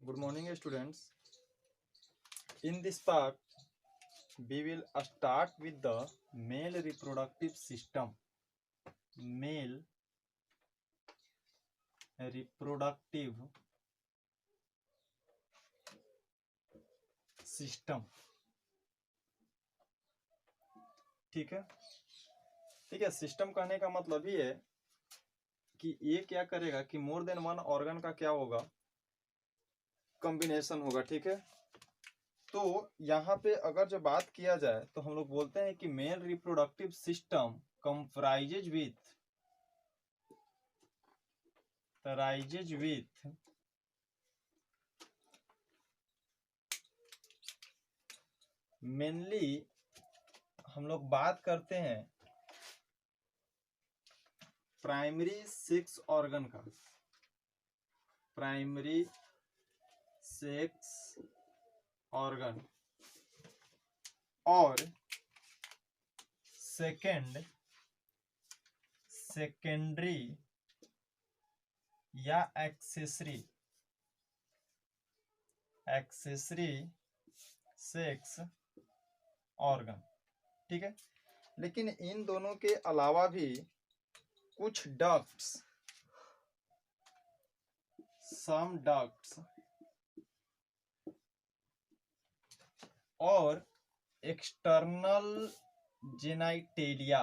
Good morning, students. In this part, we will start with the male reproductive system. Male reproductive system. ठीक है, ठीक है। System कहने का मतलब ही है कि ये क्या करेगा कि मोर देन वन ऑर्गन का क्या होगा, कॉम्बिनेशन होगा। ठीक है, तो यहाँ पे अगर जो बात किया जाए तो हम लोग बोलते हैं कि male reproductive system comprises with mainly हम लोग बात करते हैं प्राइमरी सेक्स ऑर्गन का, प्राइमरी सेक्स ऑर्गन और सेकेंडरी या एक्सेसरी सेक्स ऑर्गन। ठीक है, लेकिन इन दोनों के अलावा भी कुछ डक्ट्स, सम डक्ट्स और एक्सटर्नल जेनाइटेलिया,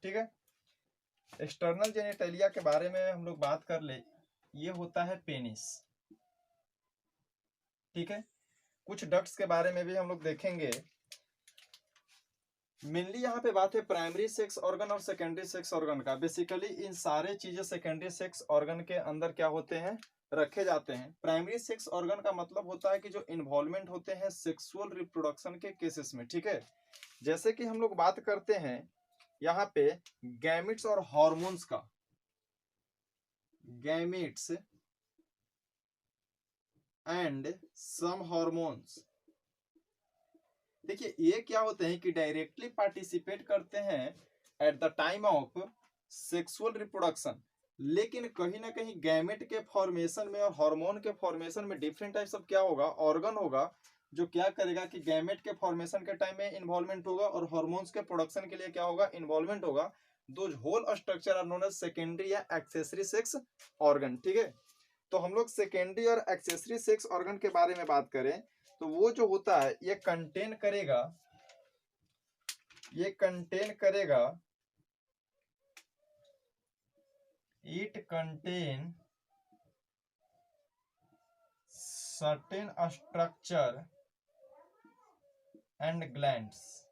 ठीक है। एक्सटर्नल जेनिटेलिया के बारे में हम लोग बात कर ले, ये होता है पेनिस। ठीक है, कुछ डक्ट्स के बारे में भी हम लोग देखेंगे। मेनली यहाँ पे बात है प्राइमरी सेक्स ऑर्गन और सेकेंडरी सेक्स ऑर्गन का। बेसिकली इन सारे चीजें सेकेंडरी सेक्स ऑर्गन के अंदर क्या होते हैं, रखे जाते हैं। प्राइमरी सेक्स ऑर्गन का मतलब होता है कि जो इन्वॉल्वमेंट होते हैं सेक्सुअल रिप्रोडक्शन के केसेस में। ठीक है, जैसे कि हम लोग बात करते हैं यहाँ पे गैमिट्स और हॉर्मोन्स का, गैमिट्स एंड सम हॉर्मोन्स। देखिए ये क्या होते हैं कि डायरेक्टली पार्टिसिपेट करते हैं at the time of sexual reproduction, लेकिन कहीं ना कहीं गैमेट के फॉर्मेशन में और हार्मोन के फॉर्मेशन में डिफरेंट टाइप्स ऑफ क्या होगा, ऑर्गन होगा जो क्या करेगा कि गैमेट के फॉर्मेशन के टाइम में इन्वॉल्वमेंट होगा और हार्मोन्स के प्रोडक्शन के लिए क्या होगा, इन्वॉल्वमेंट होगा। Those whole structure are known as secondary या एक्सेसरी सेक्स ऑर्गन। ठीक है, तो हम लोग सेकेंडरी और एक्सेसरी सेक्स ऑर्गन के बारे में बात करें तो वो जो होता है ये कंटेन करेगा it contain certain structure and glands.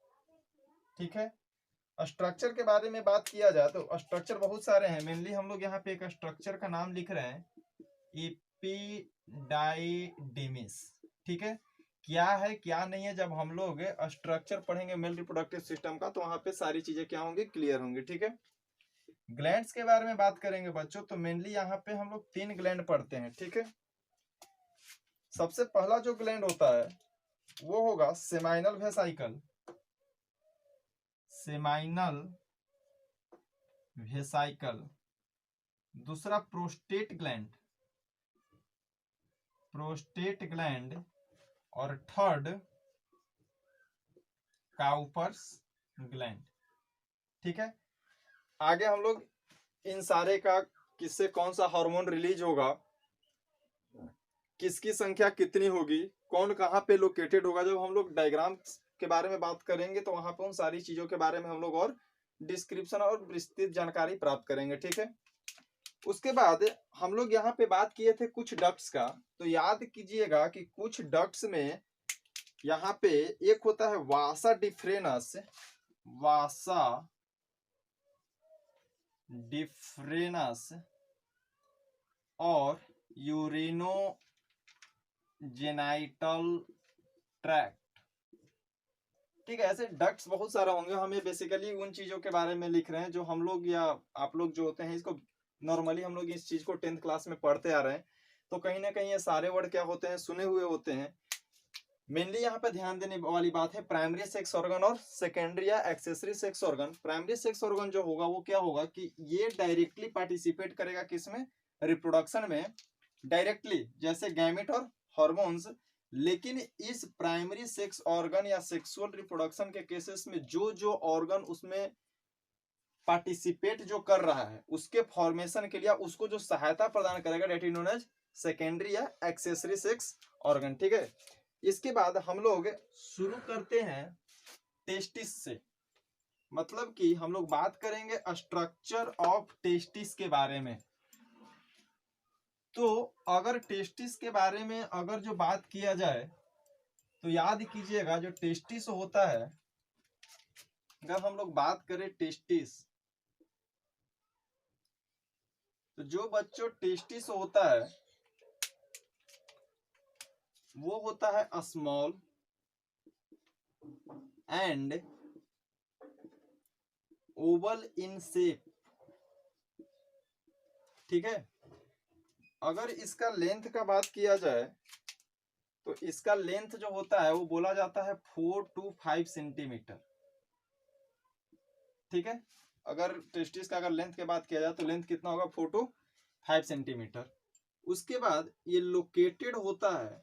ठीक है, स्ट्रक्चर के बारे में बात किया जाए तो स्ट्रक्चर बहुत सारे हैं। मेनली हम लोग यहाँ पे एक स्ट्रक्चर का नाम लिख रहे हैं, एपिडाइडिमिस। ठीक है, क्या है क्या नहीं है, जब हम लोग स्ट्रक्चर पढ़ेंगे मेल रिप्रोडक्टिव सिस्टम का तो वहां पे सारी चीजें क्या होंगी, क्लियर होंगी। ठीक है, ग्लैंड्स के बारे में बात करेंगे बच्चों तो मेनली यहाँ पे हम लोग 3 ग्लैंड पढ़ते हैं। ठीक है, सबसे पहला जो ग्लैंड होता है वो होगा सेमाइनल वेसाइकल, दूसरा प्रोस्टेट ग्लैंड और थर्ड काउपर्स ग्लैंड। ठीक है, आगे हम लोग इन सारे का किससे कौन सा हार्मोन रिलीज होगा, किसकी संख्या कितनी होगी, कौन कहाँ पे लोकेटेड होगा, जब हम लोग डायग्राम के बारे में बात करेंगे तो वहां पे उन सारी चीजों के बारे में हम लोग और डिस्क्रिप्शन और विस्तृत जानकारी प्राप्त करेंगे। ठीक है, उसके बाद हम लोग यहाँ पे बात किए थे कुछ डक्ट्स का, तो याद कीजिएगा कि कुछ डक्ट्स में यहाँ पे एक होता है वासा डिफ्रेनस और यूरिनोजेनाइटल ट्रैक्ट। ठीक है, ऐसे डक्ट्स बहुत सारा होंगे। हमें बेसिकली उन चीजों के बारे में लिख रहे हैं जो हम लोग या आप लोग जो होते हैं, इसको नॉर्मली हम लोग इस चीज को 10th क्लास में पढ़ते आ रहे हैं, तो कहीं ना कहीं ये सारे वर्ड क्या होते हैं, सुने हुए होते हैं। मेनली यहाँ पे ध्यान देने वाली बात है प्राइमरी सेक्स ऑर्गन और सेकेंडरी या accessory sex organ. Primary sex organ जो होगा वो क्या होगा कि ये डायरेक्टली पार्टिसिपेट करेगा किसमें, रिप्रोडक्शन में डायरेक्टली, जैसे गैमेट और हॉर्मोन्स। लेकिन इस प्राइमरी सेक्स ऑर्गन या सेक्सुअल रिप्रोडक्शन के केसेस में जो जो ऑर्गन उसमें पार्टिसिपेट जो कर रहा है उसके फॉर्मेशन के लिए उसको जो सहायता प्रदान करेगा that is known as secondary या एक्सेसरी सेक्स ऑर्गन। ठीक है, इसके बाद हम लोग शुरू करते हैं टेस्टिस से। मतलब कि हम लोग बात करेंगे स्ट्रक्चर ऑफ टेस्टिस के बारे में। तो अगर टेस्टिस के बारे में अगर जो बात किया जाए तो याद कीजिएगा जो टेस्टिस होता है, अगर हम लोग बात करें टेस्टिस, तो जो बच्चों टेस्टिस होता है वो होता है small and oval in shape. ठीक है, अगर इसका लेंथ का बात किया जाए तो इसका लेंथ जो होता है वो बोला जाता है 4 to 5 सेंटीमीटर। ठीक है, अगर टेस्टिस का अगर लेंथ की बात किया जाए तो लेंथ कितना होगा, 4 to 5 सेंटीमीटर। उसके बाद ये लोकेटेड होता है,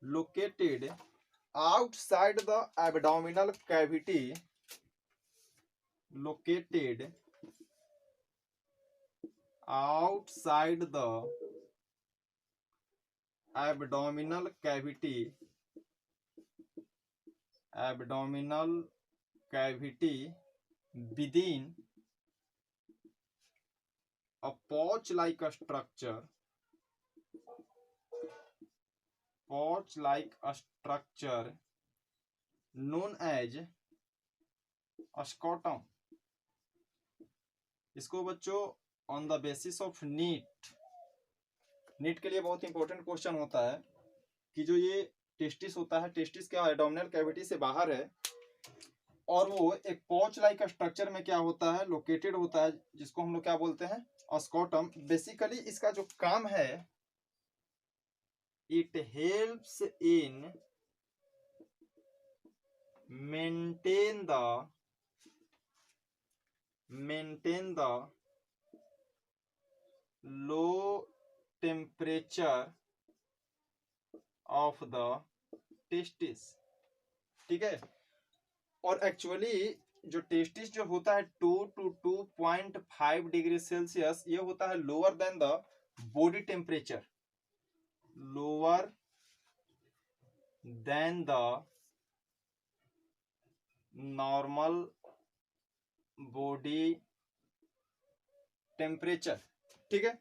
located outside the abdominal cavity, located outside the abdominal cavity, abdominal cavity within a pouch like a structure, pouch like a structure known as scrotum. इसको बच्चों on the basis of NEET, NEET के लिए बहुत important question होता है कि जो ये टेस्टिस होता है, टेस्टिस क्या एब्डोमिनल कैविटी से बाहर है और वो एक पॉच लाइक स्ट्रक्चर में क्या होता है, लोकेटेड होता है, जिसको हम लोग क्या बोलते हैं, स्कॉटम। बेसिकली इसका जो काम है, it helps in maintain the low temperature of the testis. ठीक है, और एक्चुअली जो टेस्टिस जो होता है 2 to 2.5 डिग्री सेल्सियस, ये होता है lower than the body temperature, lower than the normal body temperature. ठीक है,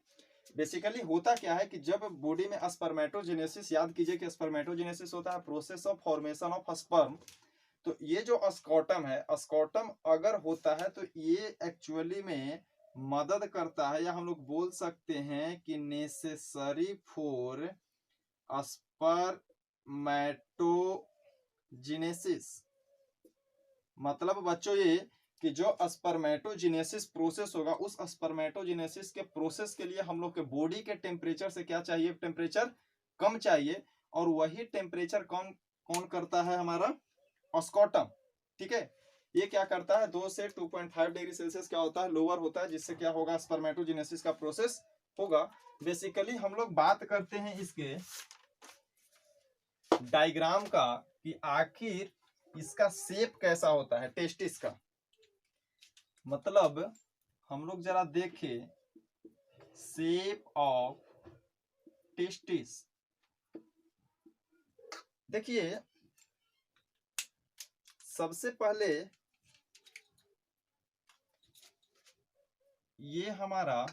बेसिकली होता क्या है कि जब बॉडी में स्पर्मेटोजेनेसिस, याद कीजिए कि स्पर्मेटोजेनेसिस होता है process of formation of sperm, तो ये जो स्कॉटम है, स्कॉटम अगर होता है तो ये एक्चुअली में मदद करता है, या हम लोग बोल सकते हैं कि नेसेसरी फॉर स्पर्मेटोजेनेसिस। मतलब बच्चों ये कि जो स्पर्मेटोजेनेसिस प्रोसेस होगा, उस स्पर्मेटोजेनेसिस के प्रोसेस के लिए हम लोग के बॉडी के टेम्परेचर से क्या चाहिए, टेम्परेचर कम चाहिए, और वही टेम्परेचर कौन कौन करता है, हमारा स्कॉटम। ठीक है, ये क्या करता है, 2 से 2.5 डिग्री सेल्सियस क्या होता है, लोअर होता है, जिससे क्या होगा, स्पर्मेटोजेनेसिस का प्रोसेस होगा। बेसिकली हम लोग बात करते हैं इसके डायग्राम का कि आखिर इसका शेप कैसा होता है टेस्टिस का। मतलब हम लोग जरा देखें शेप ऑफ टेस्टिस। देखिए सबसे पहले ये हमारा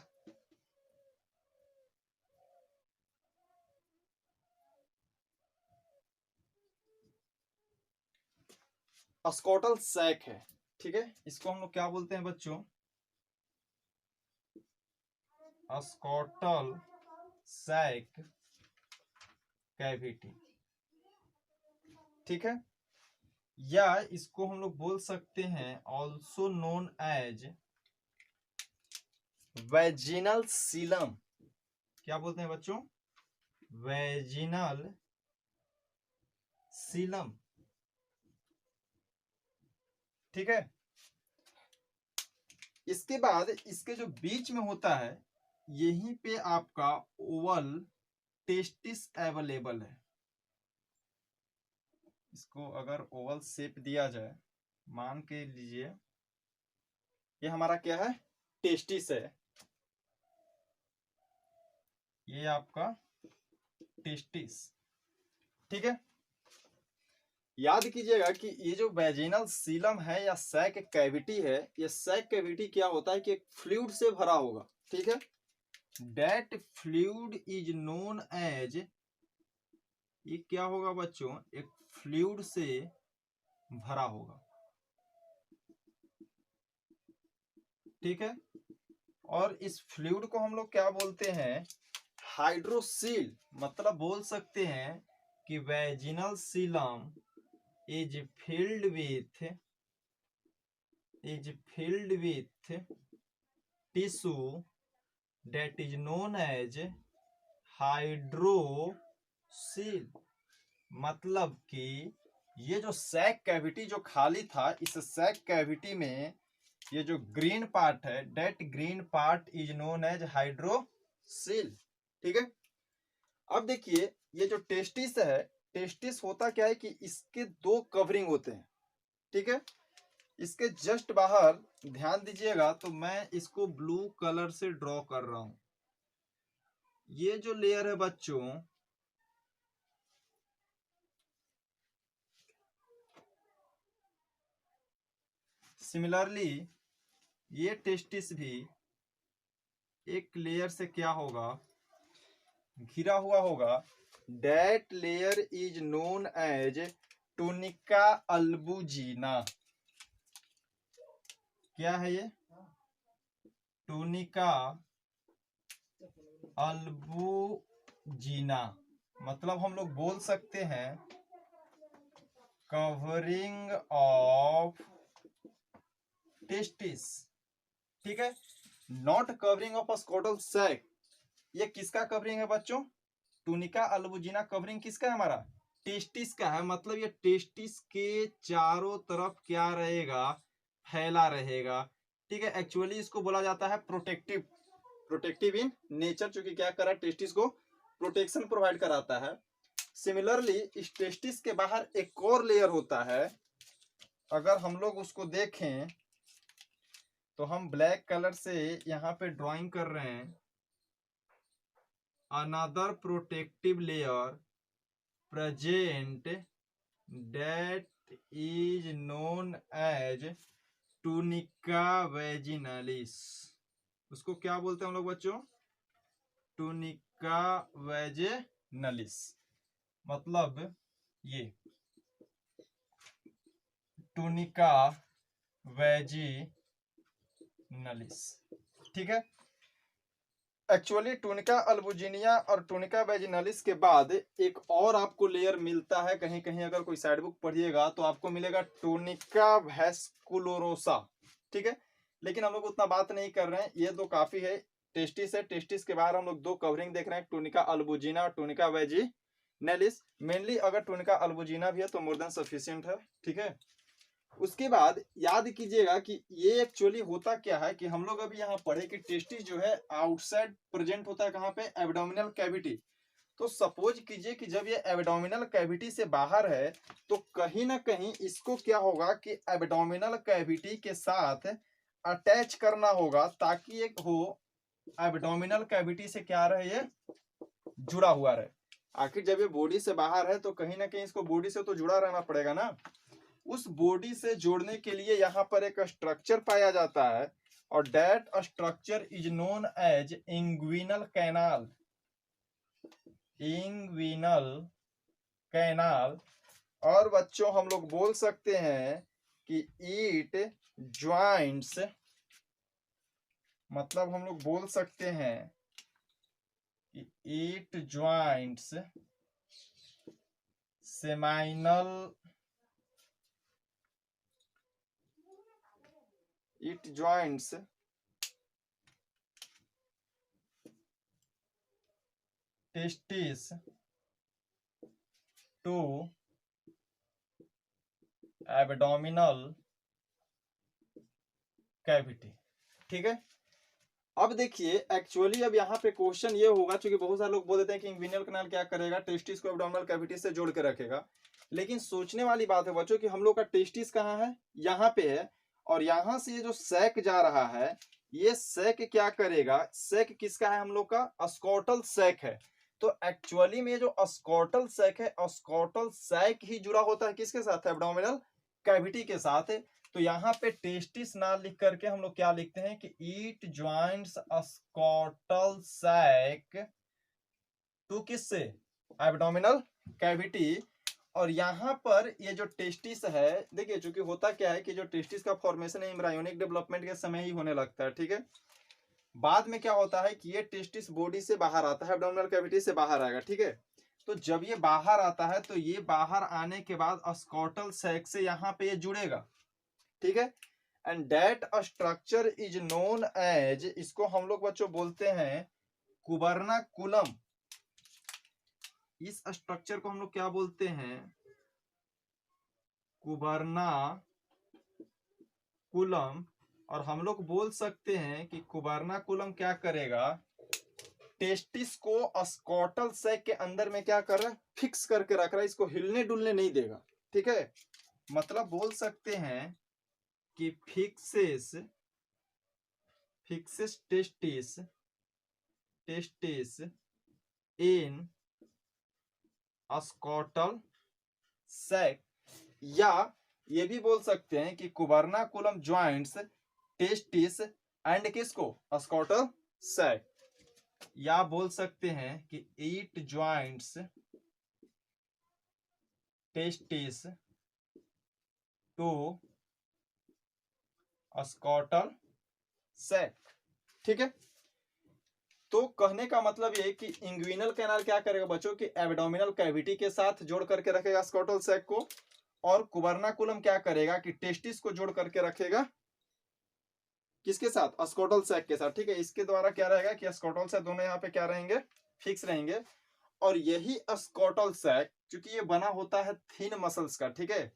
स्कॉटल सैक है। ठीक है, इसको हम लोग क्या बोलते हैं बच्चों, स्कॉटल सैक कैविटी। ठीक है, या इसको हम लोग बोल सकते हैं also known as vaginal Seelam. क्या बोलते हैं बच्चों, वेजिनल सीलम। ठीक है, इसके बाद इसके जो बीच में होता है यहीं पे आपका ओवल टेस्टिस अवेलेबल है। इसको अगर ओवल शेप दिया जाए, मान के लीजिए ये हमारा क्या है, टेस्टिस है, ये आपका टेस्टिस। ठीक है, याद कीजिएगा कि ये जो वेजिनल सीलम है या सैक कैविटी है, ये सैक कैविटी क्या होता है कि एक फ्लूइड से भरा होगा। ठीक है, that fluid is known as, ये क्या होगा बच्चों, एक फ्लूइड से भरा होगा। ठीक है, और इस फ्लूइड को हम लोग क्या बोलते हैं, हाइड्रोसील। मतलब बोल सकते हैं कि vaginal coelom is filled with tissue that is known as hydrocele. मतलब कि ये जो सैक कैविटी जो खाली था, इस सैक कैविटी में ये जो ग्रीन पार्ट है, that green part is known as hydrocele. ठीक है, अब देखिए ये जो टेस्टिस है, टेस्टिस होता क्या है कि इसके दो कवरिंग होते हैं। ठीक है, इसके जस्ट बाहर ध्यान दीजिएगा, तो मैं इसको ब्लू कलर से ड्रॉ कर रहा हूं। ये जो लेयर है बच्चों, सिमिलरली ये टेस्टिस भी एक लेयर से क्या होगा, घिरा हुआ होगा। That layer is known as tunica albuginea. क्या है ये, टूनिका अल्बुजिना। मतलब हम लोग बोल सकते हैं कवरिंग ऑफ टेस्टिस। ठीक है, नॉट कवरिंग ऑफ स्कॉटल सैक। ये किसका कवरिंग है बच्चों, टूनिका अल्बुजिना कवरिंग किसका है, हमारा टेस्टिस का है। मतलब ये टेस्टिस के चारों तरफ क्या रहेगा, फैला रहेगा। ठीक है, एक्चुअली इसको बोला जाता है प्रोटेक्टिव, प्रोटेक्टिव इन नेचर, चूंकि क्या कर रहा है, टेस्टिस को प्रोटेक्शन प्रोवाइड कराता है। सिमिलरली इस टेस्टिस के बाहर एक और लेयर होता है, अगर हम लोग उसको देखें तो हम ब्लैक कलर से यहाँ पे ड्राइंग कर रहे हैं, another protective layer present that is known as tunica vaginalis. उसको क्या बोलते हैं हम लोग बच्चों, टूनिका वेजिनालिस। मतलब ये टूनिका वेजिनालिस। ठीक है, एक्चुअली टूनिका अल्बुजिनिया और टूनिका वेजिनालिस के बाद एक और आपको लेयर मिलता है, कहीं कहीं अगर कोई साइड बुक पढ़िएगा तो आपको मिलेगा टूनिका वेस्कुलोरोसा। ठीक है, लेकिन हम लोग उतना बात नहीं कर रहे हैं, ये दो काफी है। टेस्टिस है, टेस्टिस के बाहर हम लोग दो कवरिंग देख रहे हैं, टूनिका अल्बुजिना और टूनिका वेजिनालिस। मेनली अगर टूनिका अल्बुजिना भी है तो मोर देन सफिशिएंट है। ठीक है, उसके बाद याद कीजिएगा कि ये एक्चुअली होता क्या है कि हम लोग अभी यहाँ पढ़े कि टेस्टिस जो है आउटसाइड प्रेजेंट होता है, कहाँ पे, एब्डोमिनल कैविटी। तो सपोज कीजिए कि जब ये एब्डोमिनल कैविटी से बाहर है तो कहीं ना कहीं इसको क्या होगा कि एब्डोमिनल कैविटी के साथ अटैच करना होगा, ताकि एक हो एब्डोमिनल कैविटी से क्या रहे, ये जुड़ा हुआ रहे। आखिर जब ये बॉडी से बाहर है तो कहीं ना कहीं इसको बॉडी से तो जुड़ा रहना पड़ेगा ना। उस बॉडी से जोड़ने के लिए यहाँ पर एक स्ट्रक्चर पाया जाता है, और that structure is known as inguinal canal. Inguinal canal. और बच्चों हम लोग बोल सकते हैं कि इट ज्वाइंट्स, मतलब हम लोग बोल सकते हैं कि it joints seminal, it joins testis to abdominal cavity. ठीक है, अब देखिए एक्चुअली अब यहाँ पे क्वेश्चन ये होगा, क्योंकि बहुत सारे लोग बोल देते हैं कि इंग्विनल कैनाल क्या करेगा, टेस्टिस को एब्डोमिनल कैविटी से जोड़ के रखेगा। लेकिन सोचने वाली बात है बच्चों कि हम लोग का टेस्टिस कहाँ है, यहाँ पे है, और यहाँ से ये जो सैक जा रहा है, ये सैक क्या करेगा, सैक किसका है, हम लोग का स्कॉटल सैक है। तो एक्चुअली में जो स्कॉटल सैक है, स्कॉटल सैक ही जुड़ा होता है किसके साथ, एब्डोमिनल कैविटी के साथ। तो यहाँ पे टेस्टिस ना लिख करके हम लोग क्या लिखते हैं कि इट ज्वाइंट्स स्कॉटल सैक टू किससे, एब्डोमिनल कैविटी। और यहाँ पर ये जो टेस्टिस है, देखिए चूंकि होता क्या है कि जो टेस्टिस का फॉर्मेशन है एम्ब्रायोनिक डेवलपमेंट के समय ही होने लगता है। ठीक है, बाद में क्या होता है कि ये टेस्टिस बॉडी से बाहर आता है, एब्डोमिनल कैविटी से बाहर आएगा। ठीक है, तो जब ये बाहर आता है तो ये बाहर आने के बाद स्कॉटल सैक से यहाँ पे ये जुड़ेगा। ठीक है, and that structure is known as, इसको हम लोग बच्चों बोलते हैं कुबर्नाकुलम। इस स्ट्रक्चर को हम लोग क्या बोलते हैं, कुबर्नाकुलम। और हम लोग बोल सकते हैं कि कुबर्नाकुलम क्या करेगा, टेस्टिस को स्कॉटल सैक के अंदर में क्या कर रहा है, फिक्स करके रख रहा है, इसको हिलने डुलने नहीं देगा। ठीक है, मतलब बोल सकते हैं कि फिक्सेस टेस्टिस इन स्कॉटल सैक, या ये भी बोल सकते हैं कि कुबर्नाकुलम ज्वाइंट्स टेस्टिस एंड किसको, स्कॉटल सैक, या बोल सकते हैं कि it joints testis to scrotal sac. ठीक है, तो कहने का मतलब ये कि इंग्विनल कैनाल क्या करेगा बच्चों कि एब्डोमिनल कैविटी के साथ जोड़ करके रखेगा स्कॉटल सैक को, और कुबर्नाकुलम क्या करेगा कि टेस्टिस को जोड़ करके रखेगा किसके साथ, स्कॉटल सैक के साथ। ठीक है, इसके द्वारा क्या रहेगा कि स्कॉटल सैक दोनों यहाँ पे क्या रहेंगे, फिक्स रहेंगे। और यही स्कॉटल सैक क्योंकि ये बना होता है थिन मसल्स का। ठीक है,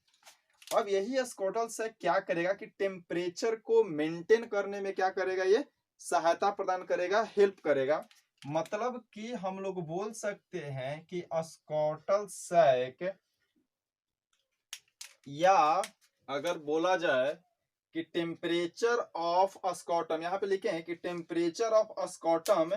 अब यही स्कॉटल सैक क्या करेगा कि टेम्परेचर को मेंटेन करने में क्या करेगा, ये सहायता प्रदान करेगा, हेल्प करेगा। मतलब कि हम लोग बोल सकते हैं कि स्कॉटल सैक, या अगर बोला जाए कि टेम्परेचर ऑफ स्कॉटम, यहाँ पे लिखे हैं कि टेम्परेचर ऑफ स्कॉटम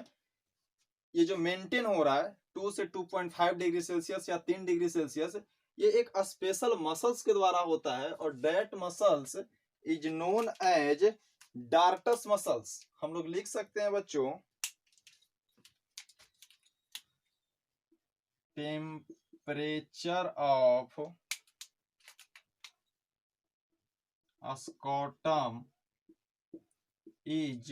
ये जो मेंटेन हो रहा है 2 से 2.5 डिग्री सेल्सियस या 3 डिग्री सेल्सियस, ये एक स्पेशल मसल्स के द्वारा होता है, और that muscles is known as dartos muscles. हम लोग लिख सकते हैं बच्चों temperature of scrotum is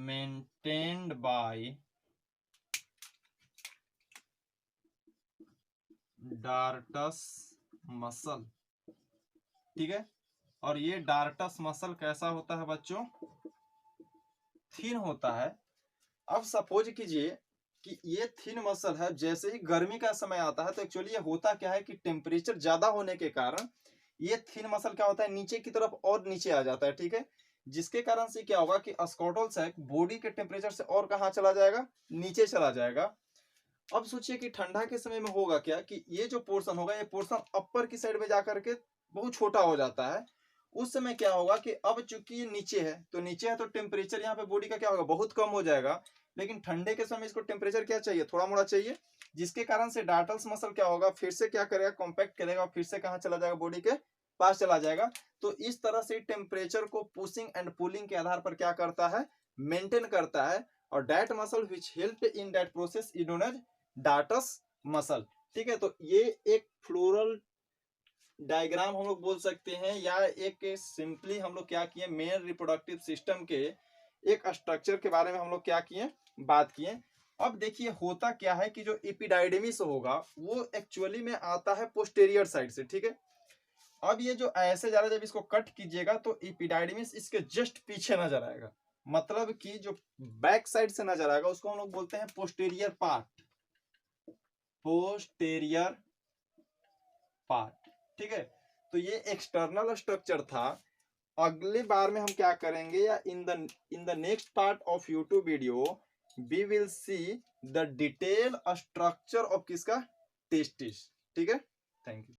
maintained by dartos muscle. ठीक है, और ये डार्टस मसल कैसा होता है बच्चों, थिन होता है। अब सपोज कीजिए कि ये थिन मसल है, जैसे ही गर्मी का समय आता है तो एक्चुअली ये होता क्या है कि टेम्परेचर ज्यादा होने के कारण ये थिन मसल क्या होता है, नीचे की तरफ और नीचे आ जाता है। ठीक है, जिसके कारण से क्या होगा कि स्कॉटल सैक बॉडी के टेम्परेचर से और कहाँ चला जाएगा, नीचे चला जाएगा। अब सोचिए कि ठंडा के समय में होगा क्या कि ये जो पोर्शन होगा, ये पोर्शन अपर की साइड में जाकर के बहुत छोटा हो जाता है। उस समय क्या होगा कि अब चूंकि ये नीचे है, तो नीचे है तो टेम्परेचर यहाँ पे बॉडी का क्या होगा, बहुत कम हो जाएगा। लेकिन ठंडे के समय इसको टेम्परेचर क्या चाहिए, थोड़ा मोड़ा चाहिए, जिसके कारण से डार्टल्स मसल क्या होगा, फिर से क्या करेगा, कॉम्पैक्ट करेगा, फिर से कहाँ चला जाएगा, बॉडी के पास चला जाएगा। तो इस तरह से टेम्परेचर को पुशिंग एंड पुलिंग के आधार पर क्या करता है, मेंटेन करता है। और that muscle which help in that process is known as dartos muscle. ठीक है, तो ये एक फ्लोरल डायग्राम हम लोग बोल सकते हैं, या एक सिंपली हम लोग क्या किए, मेल रिप्रोडक्टिव सिस्टम के एक स्ट्रक्चर के बारे में हम लोग क्या किए, बात किए। अब देखिए होता क्या है कि जो एपिडाइडमिस होगा वो एक्चुअली में आता है पोस्टेरियर साइड से। ठीक है, अब ये जो ऐसे जा रहा है, जब इसको कट कीजिएगा तो एपिडाइडमिस इसके जस्ट पीछे नजर आएगा, मतलब कि जो बैक साइड से नजर आएगा उसको हम लोग बोलते हैं पोस्टेरियर पार्ट, पोस्टेरियर पार्ट। ठीक है, तो ये एक्सटर्नल स्ट्रक्चर था। अगले बार में हम क्या करेंगे, या in the next part of YouTube video we will see the detail structure of किसका, टेस्टिस। ठीक है, थैंक यू।